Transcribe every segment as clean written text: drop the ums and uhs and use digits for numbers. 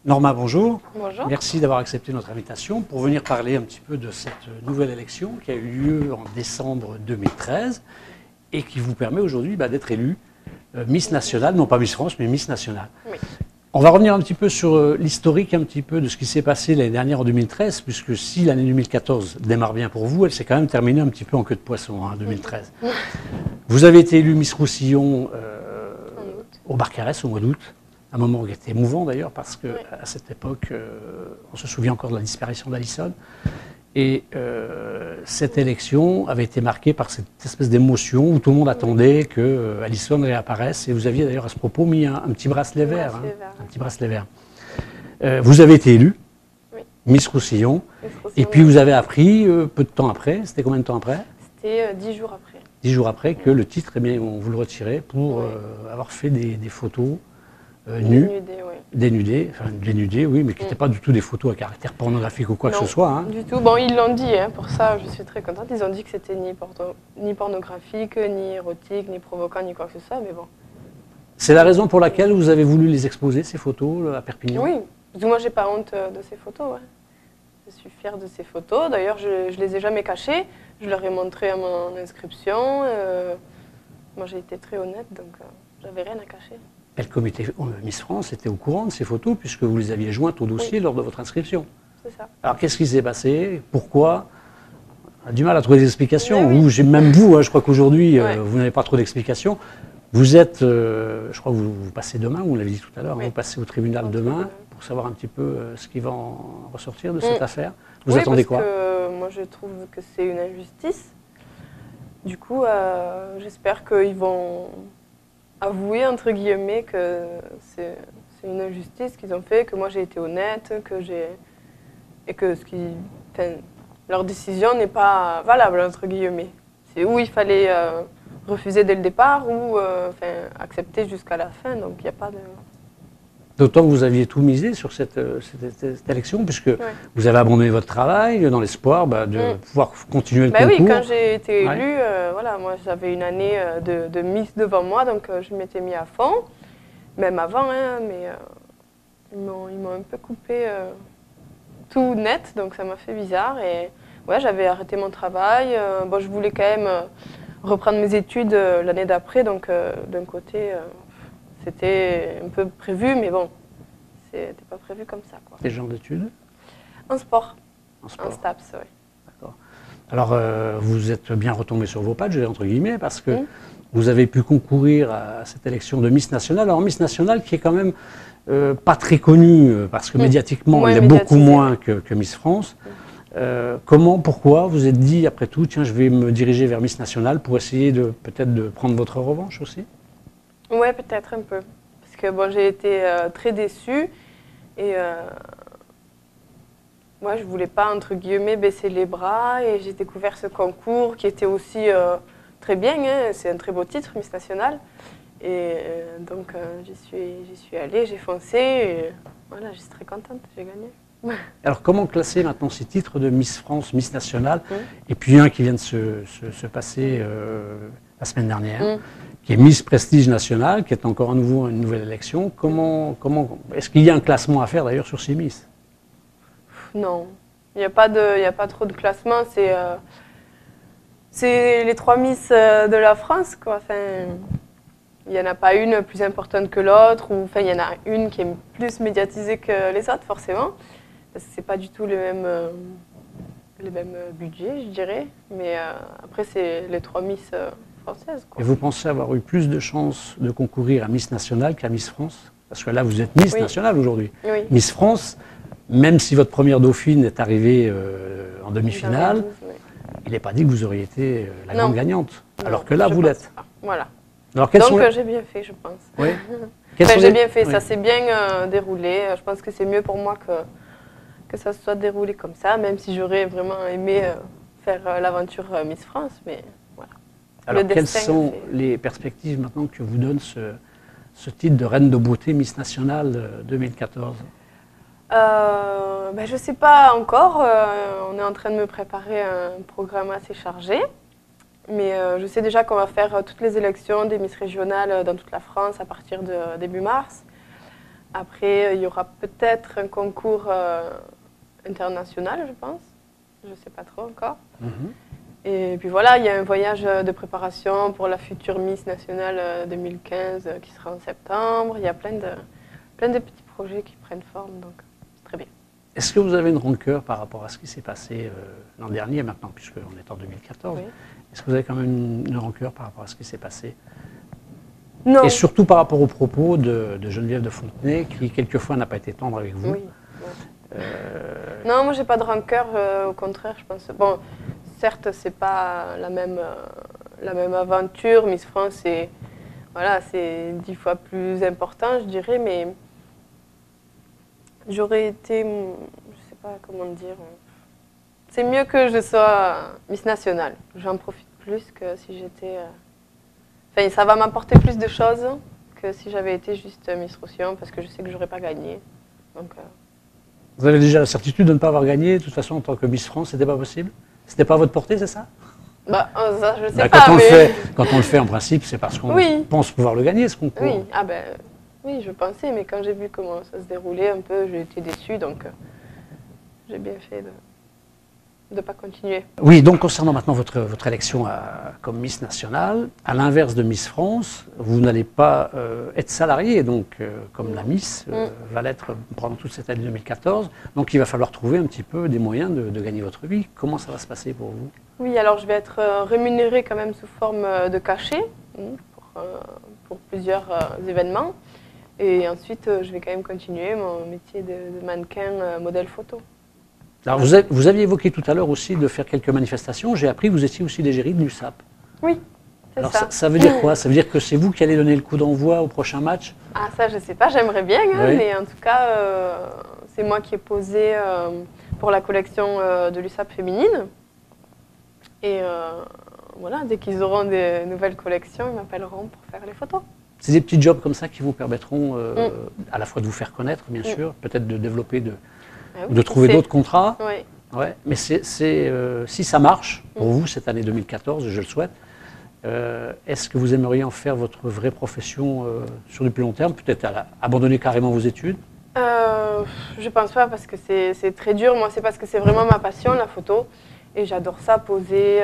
Norma, bonjour. Bonjour. Merci d'avoir accepté notre invitation pour venir parler un petit peu de cette nouvelle élection qui a eu lieu en décembre 2013 et qui vous permet aujourd'hui d'être élue Miss Nationale, non pas Miss France, mais Miss Nationale. Oui. On va revenir un petit peu sur l'historique un petit peu de ce qui s'est passé l'année dernière en 2013, puisque si l'année 2014 démarre bien pour vous, elle s'est quand même terminée un petit peu en queue de poisson, 2013. Vous avez été élue Miss Roussillon au Barcarès au mois d'août. Un moment qui était émouvant d'ailleurs, parce qu'à cette époque, on se souvient encore de la disparition d'Alison. Et cette élection avait été marquée par cette espèce d'émotion où tout le monde attendait que Alison réapparaisse. Et vous aviez d'ailleurs à ce propos mis un petit bracelet vert. Un petit bracelet vert. Vous avez été élue, Miss Roussillon. Et puis vous avez appris, peu de temps après, c'était combien de temps après? C'était 10 jours après. 10 jours après que le titre, eh bien, on vous le retirait pour avoir fait des photos. Dénudées, oui, mais qui n'étaient pas du tout des photos à caractère pornographique ou quoi que ce soit. Du tout. Bon, ils l'ont dit, pour ça je suis très contente. Ils ont dit que c'était ni pornographique, ni érotique, ni provoquant, ni quoi que ce soit, mais bon. C'est la raison pour laquelle vous avez voulu les exposer, ces photos, à Perpignan? Oui, parce que moi j'ai pas honte de ces photos. Je suis fière de ces photos. D'ailleurs, je les ai jamais cachées. Je leur ai montré à mon inscription. Moi j'ai été très honnête, donc j'avais rien à cacher. Et le comité Miss France était au courant de ces photos puisque vous les aviez jointes au dossier lors de votre inscription. C'est ça. Alors qu'est-ce qui s'est passé? Pourquoi? On a du mal à trouver des explications. Même vous, je crois qu'aujourd'hui, vous n'avez pas trop d'explications. Vous êtes, je crois que vous passez demain, vous l'avez dit tout à l'heure, vous passez au tribunal demain pour savoir un petit peu ce qui va en ressortir de cette affaire. Vous attendez quoi? Parce que moi je trouve que c'est une injustice. Du coup, j'espère qu'ils vont avouer, entre guillemets, que c'est une injustice qu'ils ont fait, que moi j'ai été honnête, et que leur décision n'est pas valable, entre guillemets. C'est où il fallait refuser dès le départ ou accepter jusqu'à la fin, donc il n'y a pas de... D'autant que vous aviez tout misé sur cette élection, puisque vous avez abandonné votre travail dans l'espoir de pouvoir continuer le concours. Oui, quand j'ai été élue, moi j'avais une année de Miss devant moi, donc je m'étais mis à fond, même avant, mais ils m'ont un peu coupé tout net, donc ça m'a fait bizarre. Et j'avais arrêté mon travail, je voulais quand même reprendre mes études l'année d'après, donc d'un côté... C'était un peu prévu, mais bon, c'était pas prévu comme ça. Quel genre d'études? En sport. En sport. En STAPS, oui. D'accord. Alors, vous êtes bien retombé sur vos pattes, entre guillemets, parce que vous avez pu concourir à cette élection de Miss Nationale. Alors, Miss Nationale qui est quand même pas très connue, parce que médiatiquement, elle est beaucoup moins que Miss France. Pourquoi vous êtes dit, après tout, tiens, je vais me diriger vers Miss Nationale pour essayer peut-être de prendre votre revanche aussi? Ouais, peut-être un peu. Parce que j'ai été très déçue et moi, je voulais pas, entre guillemets, baisser les bras et j'ai découvert ce concours qui était aussi très bien. C'est un très beau titre, Miss Nationale. Et donc, j'y suis allée, j'ai foncé et voilà, je suis très contente, j'ai gagné. Alors, comment classer maintenant ces titres de Miss France, Miss Nationale, et puis un qui vient de se passer la semaine dernière, qui est Miss Prestige Nationale, qui est encore à nouveau une nouvelle élection. Est-ce qu'il y a un classement à faire d'ailleurs sur ces Miss? Non, il n'y a pas trop de classement. C'est les 3 Miss de la France, quoi. Enfin, il n'y en a pas une plus importante que l'autre, ou il y en a une qui est plus médiatisée que les autres, forcément. Parce que ce n'est pas du tout les mêmes budgets, je dirais. Mais après, c'est les 3 Miss françaises, quoi. Et vous pensez avoir eu plus de chances de concourir à Miss Nationale qu'à Miss France? Parce que là, vous êtes Miss Nationale aujourd'hui. Oui. Miss France, même si votre première dauphine est arrivée en demi-finale, il n'est pas dit que vous auriez été la grande gagnante. Alors que là, vous l'êtes. Voilà. Alors, donc j'ai bien fait, je pense. Oui. J'ai bien fait, ça s'est bien déroulé. Je pense que c'est mieux pour moi que ça se soit déroulé comme ça, même si j'aurais vraiment aimé faire l'aventure Miss France. Mais voilà. Alors, quelles sont les perspectives maintenant que vous donne ce titre de Reine de beauté Miss Nationale 2014? Je ne sais pas encore. On est en train de me préparer un programme assez chargé. Mais je sais déjà qu'on va faire toutes les élections des Miss régionales dans toute la France à partir de début mars. Après, il y aura peut-être un concours international, je pense. Je ne sais pas trop encore. Et puis voilà, il y a un voyage de préparation pour la future Miss nationale 2015 qui sera en septembre. Il y a plein de petits projets qui prennent forme, donc c'est très bien. Est-ce que vous avez une rancœur par rapport à ce qui s'est passé l'an dernier maintenant, puisqu'on est en 2014 Oui. Est-ce que vous avez quand même une rancœur par rapport à ce qui s'est passé? Non. Et surtout par rapport aux propos de Geneviève de Fontenay, qui quelquefois n'a pas été tendre avec vous. Oui. Non, moi j'ai pas de rancœur, au contraire, je pense. Bon, certes, c'est pas la même aventure. Miss France, c'est 10 fois plus important, je dirais, mais j'aurais été, je sais pas comment dire. C'est mieux que je sois Miss Nationale. J'en profite plus que si j'étais. Enfin, ça va m'apporter plus de choses que si j'avais été juste Miss Roussillon, parce que je sais que j'aurais pas gagné. Donc. Vous avez déjà la certitude de ne pas avoir gagné, de toute façon, en tant que Miss France, c'était pas possible? C'était pas à votre portée, c'est ça? Bah, ça, je sais Quand pas, quand on le fait, en principe, c'est parce qu'on pense pouvoir le gagner, ce concours. Oui, oui, je pensais, mais quand j'ai vu comment ça se déroulait un peu, j'ai été déçue, donc j'ai bien fait de ne pas continuer. Oui, donc concernant maintenant votre élection comme Miss Nationale, à l'inverse de Miss France, vous n'allez pas être salarié, donc comme la Miss va l'être pendant toute cette année 2014. Donc il va falloir trouver un petit peu des moyens de gagner votre vie. Comment ça va se passer pour vous? Oui, alors je vais être rémunérée quand même sous forme de cachet pour plusieurs événements. Et ensuite, je vais quand même continuer mon métier de mannequin modèle photo. Alors vous aviez évoqué tout à l'heure aussi de faire quelques manifestations. J'ai appris que vous étiez aussi l'égérie de l'USAP. Oui, c'est ça. Ça veut dire quoi? Ça veut dire que c'est vous qui allez donner le coup d'envoi au prochain match? Ah, ça, je sais pas, j'aimerais bien, hein, mais en tout cas, c'est moi qui ai posé pour la collection de l'USAP féminine. Et voilà, dès qu'ils auront des nouvelles collections, ils m'appelleront pour faire les photos. C'est des petits jobs comme ça qui vous permettront à la fois de vous faire connaître, bien sûr, peut-être de développer, ou de trouver d'autres contrats. Oui. Ouais, mais si ça marche pour vous cette année 2014, je le souhaite, est-ce que vous aimeriez en faire votre vraie profession sur du plus long terme, peut-être abandonner carrément vos études? Je pense pas, parce que c'est très dur. Moi, c'est parce que c'est vraiment ma passion, la photo. Et j'adore ça, poser,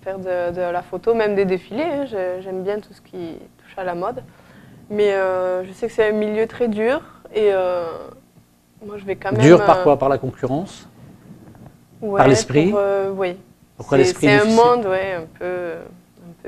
faire de la photo, même des défilés. Hein. J'aime bien tout ce qui touche à la mode. Mais je sais que c'est un milieu très dur. Et moi, je vais quand même... Dur par quoi? Par la concurrence? Ouais, par l'esprit? Oui. Pourquoi l'esprit? C'est un monde un peu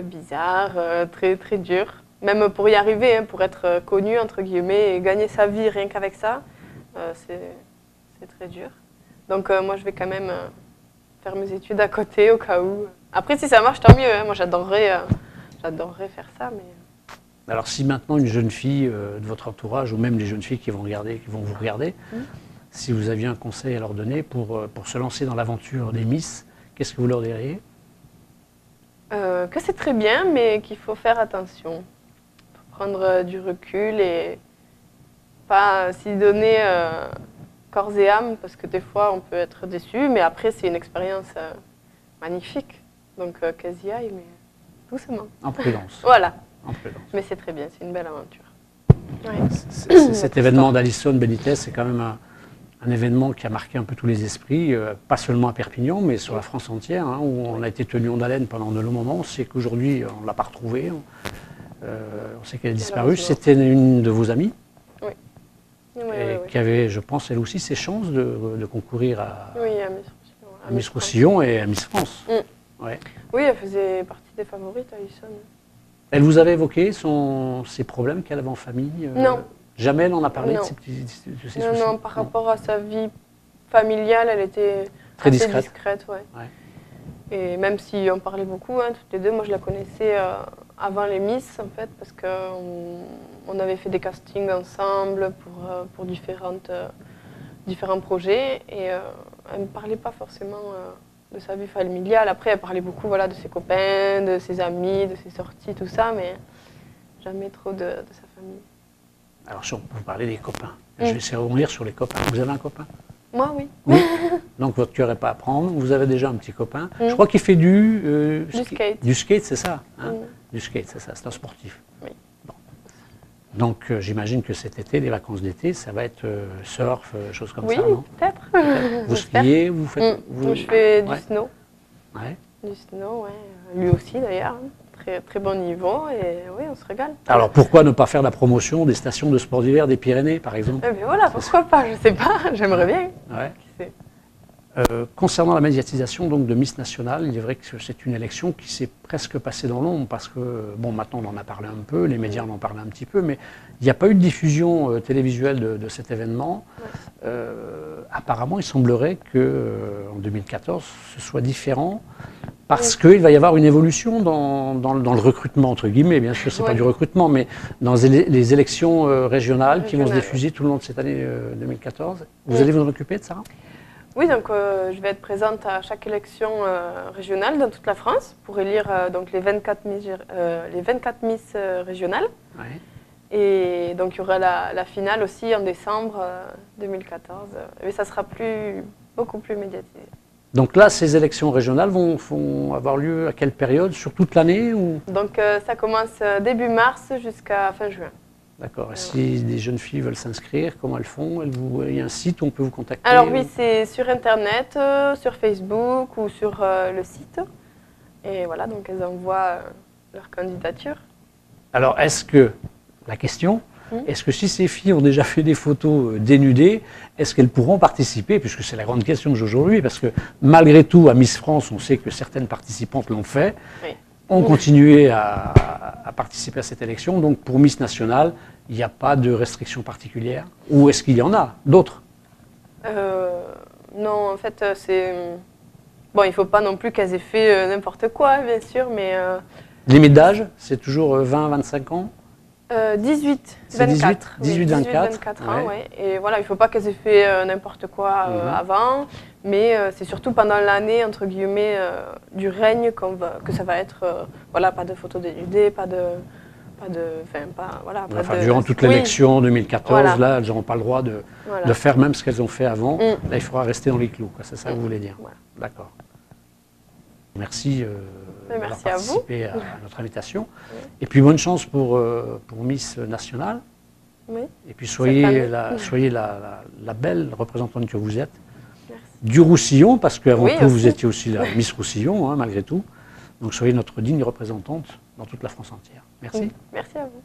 bizarre, très, très dur. Même pour y arriver, hein, pour être connu, entre guillemets, et gagner sa vie rien qu'avec ça, c'est très dur. Donc moi, je vais quand même faire mes études à côté, au cas où. Après, si ça marche, tant mieux. Hein. Moi, j'adorerais faire ça, mais... Alors, si maintenant une jeune fille de votre entourage, ou même les jeunes filles qui vont vous regarder, si vous aviez un conseil à leur donner pour se lancer dans l'aventure des Miss, qu'est-ce que vous leur diriez? Que c'est très bien, mais qu'il faut faire attention. Il faut prendre du recul et pas s'y donner corps et âme, parce que des fois, on peut être déçu, mais après, c'est une expérience magnifique. Donc, qu'elles y aillent, mais doucement. En prudence. Voilà. En prudence. Mais c'est très bien, c'est une belle aventure. Ouais. Cet événement d'Alison Benitez, c'est quand même un événement qui a marqué un peu tous les esprits, pas seulement à Perpignan, mais sur la France entière, hein, où on a été tenu en haleine pendant de longs moments. On sait qu'aujourd'hui, on ne l'a pas retrouvée. On sait qu'elle a disparu. C'était une de vos amies. Oui. Qui avait, je pense, elle aussi, ses chances de concourir à Miss Roussillon et à Miss France. Ouais. Oui, elle faisait partie des favorites, Alison. Elle vous avait évoqué ses problèmes qu'elle avait en famille? Non. Jamais elle en a parlé de ses soucis? Non, par rapport à sa vie familiale, elle était très assez discrète. Ouais. Et même si on parlait beaucoup, hein, toutes les deux, moi je la connaissais avant les Miss, en fait, parce qu'on avait fait des castings ensemble pour différents projets. Et elle ne me parlait pas forcément de sa vie familiale. Après, elle parlait beaucoup de ses copains, de ses amis, de ses sorties, tout ça, mais jamais trop de sa famille. Alors, si on peut parler des copains, je vais essayer de revenir sur les copains. Vous avez un copain? Moi, oui. Donc, votre cœur n'est pas à prendre. Vous avez déjà un petit copain. Je crois qu'il fait du skate. Du skate, c'est ça, hein? Du skate, c'est ça. C'est un sportif. Oui. Bon. Donc j'imagine que cet été, les vacances d'été, ça va être surf, choses comme Oui, ça, non? peut-être. Vous skiez, vous faites... Je fais du Ouais. snow. Ouais. Du snow, ouais. Lui aussi d'ailleurs. Très, très bon niveau et oui, on se régale. Alors pourquoi ne pas faire la promotion des stations de sport d'hiver des Pyrénées, par exemple? Eh bien voilà, pourquoi pas, je sais pas, j'aimerais bien. Ouais. Qui sait. Concernant la médiatisation donc, de Miss Nationale, il est vrai que c'est une élection qui s'est presque passée dans l'ombre parce que, bon, maintenant on en a parlé un peu, les médias en ont parlé un petit peu, mais il n'y a pas eu de diffusion télévisuelle de cet événement. Ouais. Apparemment, il semblerait qu'en 2014, ce soit différent parce qu'il va y avoir une évolution dans le recrutement, entre guillemets. Bien sûr, ce n'est pas Ouais. du recrutement, mais dans les élections régionales qui vont se Régionales, diffuser tout le long de cette année 2014. Vous Oui. allez vous en occuper de ça? Oui, donc je vais être présente à chaque élection régionale dans toute la France pour élire donc les 24 Miss régionales. Ouais. Et donc il y aura la finale aussi en décembre 2014. Mais ça sera beaucoup plus médiatisé. Donc là, ces élections régionales vont avoir lieu à quelle période? Sur toute l'année ou... Donc ça commence début mars jusqu'à fin juin. D'accord. Et si des jeunes filles veulent s'inscrire, comment elles font? Il y a un site où on peut vous contacter? Alors oui, c'est sur Internet, sur Facebook ou sur le site. Et voilà, donc elles envoient leur candidature. Alors, la question, est-ce que si ces filles ont déjà fait des photos dénudées, est-ce qu'elles pourront participer? Puisque c'est la grande question d'aujourd'hui, parce que malgré tout, à Miss France, on sait que certaines participantes l'ont fait, Oui. ont continué à participer à cette élection. Donc pour Miss Nationale, il n'y a pas de restrictions particulières? Ou est-ce qu'il y en a d'autres? Non, en fait, c'est... Bon, il ne faut pas non plus qu'elles aient fait n'importe quoi, bien sûr, mais... Limite d'âge, c'est toujours 20-25 ans? 18, C'est 24. 18-24 ans, ouais. Et voilà, il ne faut pas qu'elles aient fait n'importe quoi avant, mais c'est surtout pendant l'année, entre guillemets, du règne que ça va être, voilà, pas de photos dénudées, Durant toute Oui, l'élection 2014, Voilà. là, elles n'auront pas le droit de faire même ce qu'elles ont fait avant. Là, il faudra rester dans les clous, quoi. C'est ça que vous voulez dire? Voilà. D'accord. Merci d'avoir Merci à vous. participé à notre invitation. Et puis bonne chance pour Miss Nationale. Oui. Et puis Cette soyez année. la belle représentante que vous êtes. Merci. Du Roussillon, parce qu'avant Oui, tout, vous aussi. étiez aussi la Miss Roussillon, hein, malgré tout. Donc soyez notre digne représentante dans toute la France entière. Merci. Merci à vous.